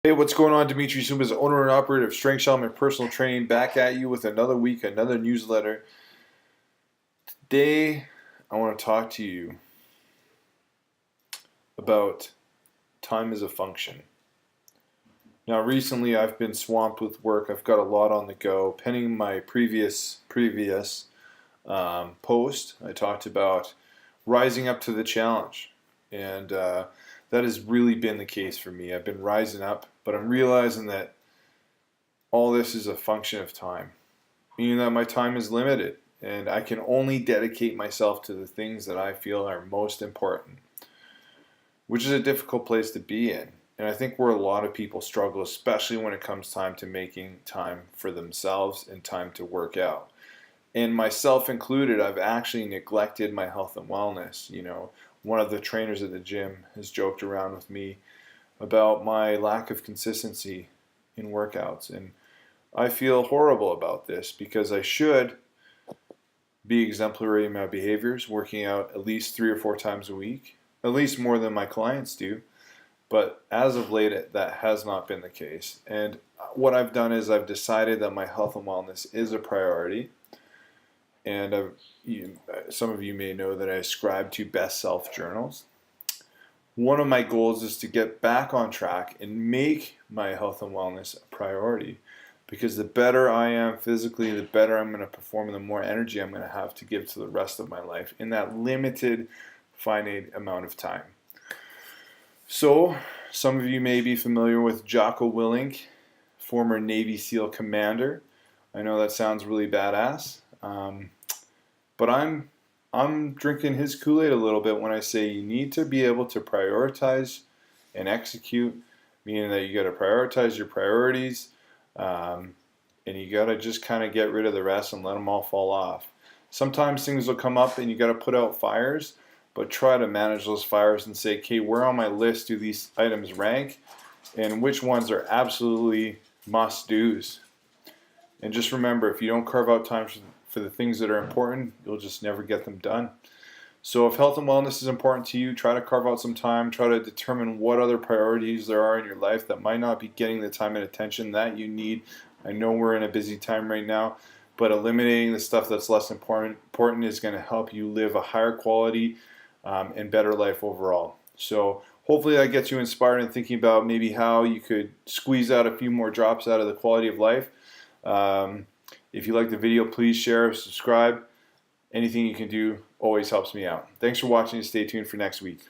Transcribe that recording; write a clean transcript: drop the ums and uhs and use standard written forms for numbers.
Hey, what's going on? Dimitri Sumas, owner and operator of Strength Shaman Personal Training, back at you with another week, another newsletter. Today, I want to talk to you about time as a function. Now, recently I've been swamped with work. I've got a lot on the go. Pending my previous post, I talked about rising up to the challenge, and that has really been the case for me. I've been rising up, but I'm realizing that all this is a function of time, meaning that my time is limited and I can only dedicate myself to the things that I feel are most important, which is a difficult place to be in. And I think where a lot of people struggle, especially when it comes time to making time for themselves and time to work out. And myself included, I've actually neglected my health and wellness. One of the trainers at the gym has joked around with me about my lack of consistency in workouts. And I feel horrible about this because I should be exemplary in my behaviors, working out at least 3 or 4 times a week, at least more than my clients do. But as of late, that has not been the case. And what I've done is I've decided that my health and wellness is a priority. And some of you may know that I ascribe to Best Self journals. One of my goals is to get back on track and make my health and wellness a priority. Because the better I am physically, the better I'm going to perform, and the more energy I'm going to have to give to the rest of my life in that limited, finite amount of time. So, some of you may be familiar with Jocko Willink, former Navy SEAL commander. I know that sounds really badass, but I'm drinking his Kool-Aid a little bit when I say you need to be able to prioritize and execute, meaning that you got to prioritize your priorities. And you got to just kind of get rid of the rest and let them all fall off. Sometimes things will come up and you got to put out fires, but try to manage those fires and say, okay, where on my list do these items rank and which ones are absolutely must-dos? And just remember, if you don't carve out time for the things that are important, you'll just never get them done. So if health and wellness is important to you, try to carve out some time, try to determine what other priorities there are in your life that might not be getting the time and attention that you need. I know we're in a busy time right now, but eliminating the stuff that's less important is going to help you live a higher quality and better life overall. So hopefully that gets you inspired and thinking about maybe how you could squeeze out a few more drops out of the quality of life. If you like the video, please share, subscribe. Anything you can do always helps me out. Thanks for watching and stay tuned for next week.